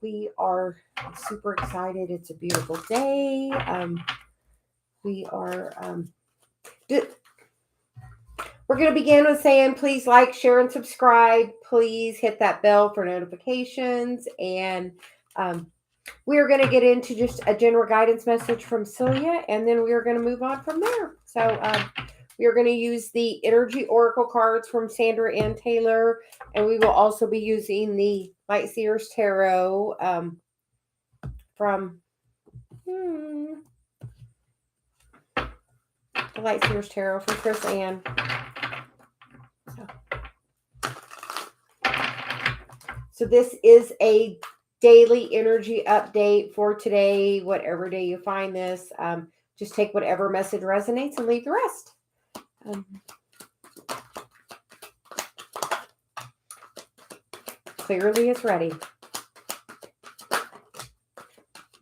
We are super excited. It's a beautiful day. We are. We're going to begin with saying, please like, share, and subscribe. Please hit that bell for notifications. And we are going to get into just a general guidance message from Celia, and then we are going to move on from there. So we are going to use the energy oracle cards from Sandra Ann Taylor, and we will also be using the Light Seers Tarot from the Light Seers Tarot from Chris Ann. So this is a daily energy update for today, whatever day you find this. Just take whatever message resonates and leave the rest. Clearly it's ready.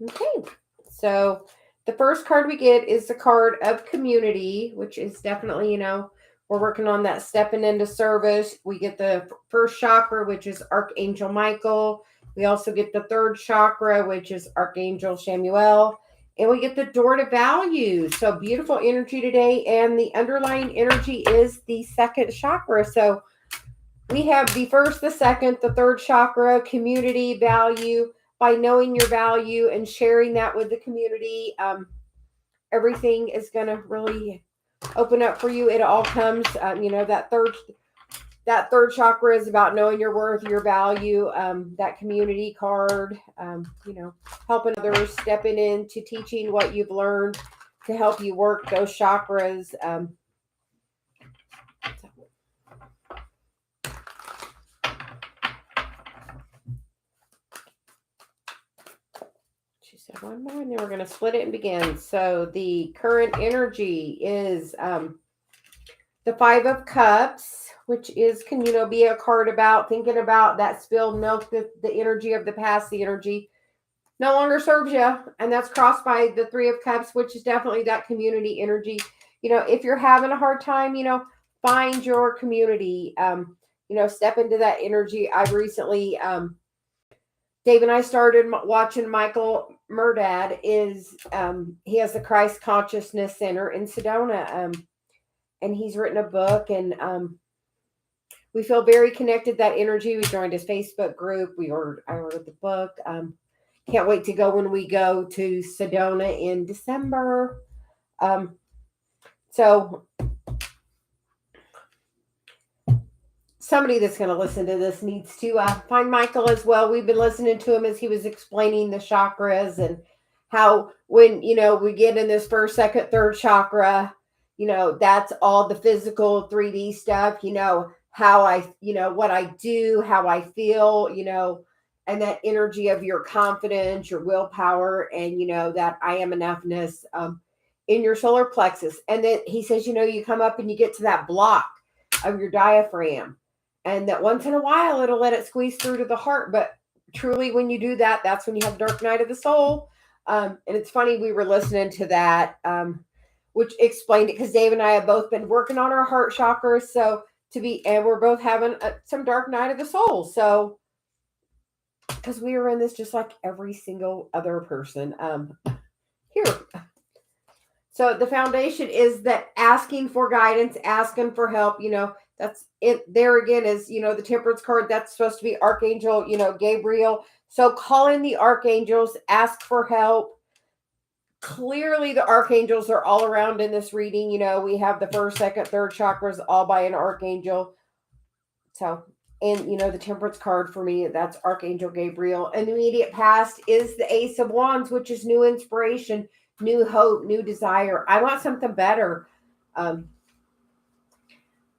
Okay, so the first card we get is the card of community, which is definitely, we're working on that stepping into service. We get the first chakra, which is Archangel Michael. We also get the third chakra, which is Archangel Samuel. And we get the door to value. So beautiful energy today. And the underlying energy is the second chakra. So we have the first, the second, the third chakra, community, value. By knowing your value and sharing that with the community, everything is going to really open up for you. It all comes, that third chakra is about knowing your worth, your value. That community card, helping others, stepping into teaching what you've learned to help you work those chakras. She said one more, and then we're going to split it and begin. So the current energy is the Five of Cups, which is, can be a card about thinking about that spilled milk, the energy of the past, the energy no longer serves you. And that's crossed by the Three of Cups, which is definitely that community energy. If you're having a hard time, find your community, step into that energy. I've recently, Dave and I started watching Michael Murdad. He has the Christ Consciousness Center in Sedona. And he's written a book, and we feel very connected, that energy. We joined his Facebook group. I ordered the book. Can't wait to go when we go to Sedona in December. So somebody that's going to listen to this needs to find Michael as well. We've been listening to him as he was explaining the chakras and how when, we get in this first, second, third chakra, that's all the physical 3D stuff, how I, what I do, how I feel, and that energy of your confidence, your willpower, and, that I am enoughness in your solar plexus. And then he says, you come up and you get to that block of your diaphragm, and that once in a while it'll let it squeeze through to the heart. But truly, when you do that, that's when you have dark night of the soul. And it's funny, we were listening to that, which explained it, because Dave and I have both been working on our heart chakras. And we're both having some dark night of the soul. So, because we are in this just like every single other person here. So the foundation is that asking for guidance, asking for help, that's it. There again is, the Temperance card, that's supposed to be Archangel, Gabriel. So call in the archangels, ask for help. Clearly the archangels are all around in this reading. We have the first, second, third chakras all by an archangel. So, and the Temperance card for me, that's Archangel Gabriel. And the immediate past is the Ace of Wands, which is new inspiration, new hope, new desire. I want something better. And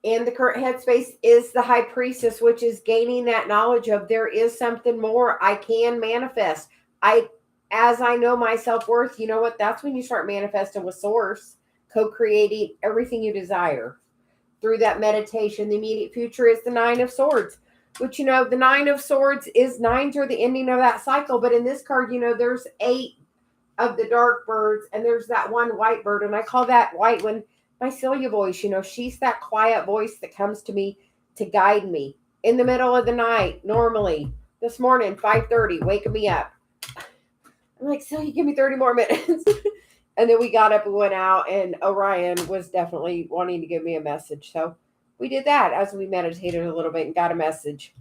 the current headspace is the High Priestess, which is gaining that knowledge of there is something more I can manifest. As I know my self-worth, you know what? That's when you start manifesting with Source, co-creating everything you desire through that meditation. The immediate future is the Nine of Swords, which, the Nine of Swords is nines are the ending of that cycle. But in this card, there's 8 of the dark birds, and there's that one white bird. And I call that white one my Celia voice. She's that quiet voice that comes to me to guide me in the middle of the night, normally, this morning, 5:30, waking me up. I'm like, Celia, give me 30 more minutes. And then we got up and went out, and Orion was definitely wanting to give me a message. So we did that as we meditated a little bit and got a message.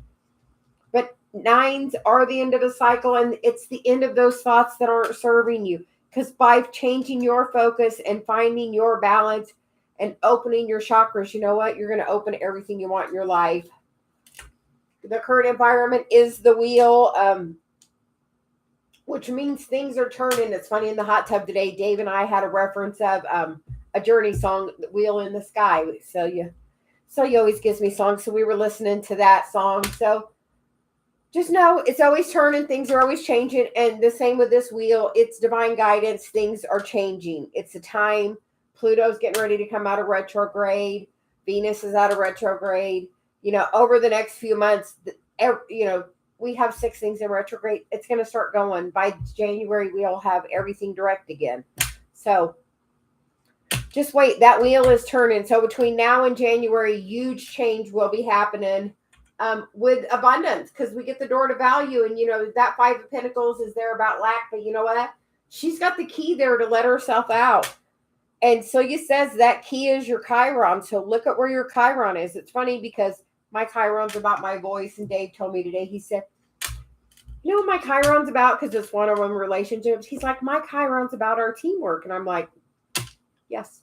But nines are the end of a cycle, and it's the end of those thoughts that aren't serving you. Because by changing your focus and finding your balance and opening your chakras, you know what? You're going to open everything you want in your life. The current environment is the wheel, which means things are turning. It's funny, in the hot tub today, Dave and I had a reference of a Journey song, The Wheel in the Sky. Celia always gives me songs, so we were listening to that song. So just know it's always turning. Things are always changing. And the same with this wheel. It's divine guidance. Things are changing. It's a time. Pluto's getting ready to come out of retrograde. Venus is out of retrograde. Over the next few months, we have 6 things in retrograde. It's going to start going. By January, we'll have everything direct again. So just wait. That wheel is turning. So between now and January, huge change will be happening with abundance, because we get the door to value. And, that 5 of Pentacles is there about lack. But you know what? She's got the key there to let herself out. And Celia says that key is your Chiron. So look at where your Chiron is. It's funny because my Chiron's about my voice. And Dave told me today, he said, you know what my Chiron's about? Because it's one-on-one relationships. He's like, my Chiron's about our teamwork. And I'm like, yes.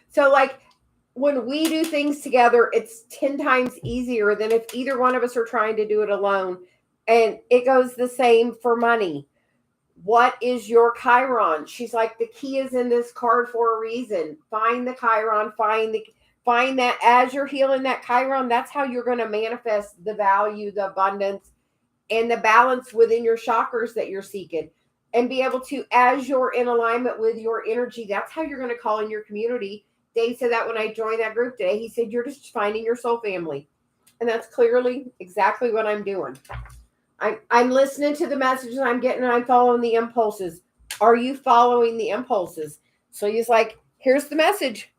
So like when we do things together, it's 10 times easier than if either one of us are trying to do it alone. And it goes the same for money. What is your Chiron? She's like, the key is in this card for a reason. Find the Chiron, find that as you're healing that Chiron. That's how you're going to manifest the value, the abundance, and the balance within your chakras that you're seeking. And be able to, as you're in alignment with your energy, that's how you're going to call in your community. Dave said that when I joined that group today. He said, you're just finding your soul family. And that's clearly exactly what I'm doing. I'm listening to the messages I'm getting, and I'm following the impulses. Are you following the impulses? So he's like, here's the message.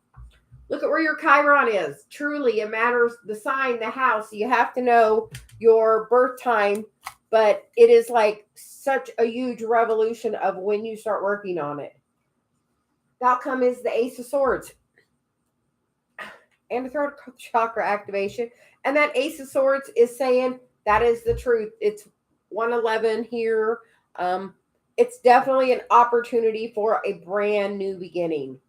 Look at where your Chiron is. Truly, it matters. The sign, the house. You have to know your birth time, but it is like such a huge revolution of when you start working on it. The outcome is the Ace of Swords and the throat chakra activation. And that Ace of Swords is saying that is the truth. It's 111 here. It's definitely an opportunity for a brand new beginning.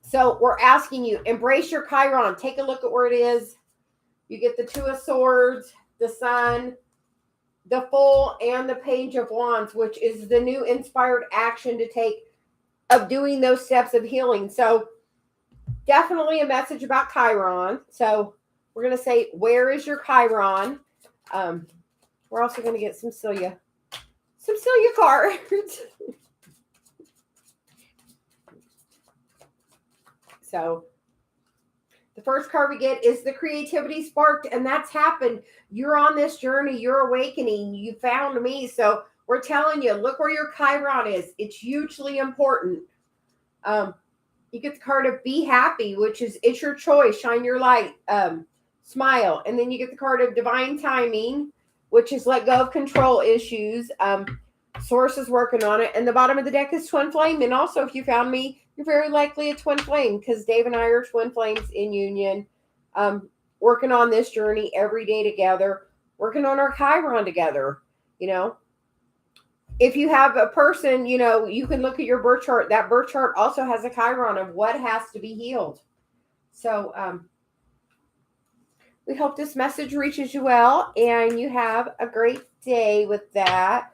So we're asking you, embrace your Chiron. Take a look at where it is. You get the 2 of Swords, the Sun, the Fool, and the Page of Wands, which is the new inspired action to take of doing those steps of healing. So definitely a message about Chiron. So we're going to say, where is your Chiron? We're also going to get some Celia cards. So the first card we get is the creativity sparked, and that's happened. You're on this journey. You're awakening. You found me. So we're telling you, look where your Chiron is. It's hugely important. You get the card of be happy, which is it's your choice. Shine your light. Smile. And then you get the card of divine timing, which is let go of control issues. Source is working on it. And the bottom of the deck is twin flame. And also, if you found me, you're very likely a twin flame, because Dave and I are twin flames in union, working on this journey every day together, working on our Chiron together. If you have a person, you can look at your birth chart. That birth chart also has a Chiron of what has to be healed. So we hope this message reaches you well, and you have a great day with that.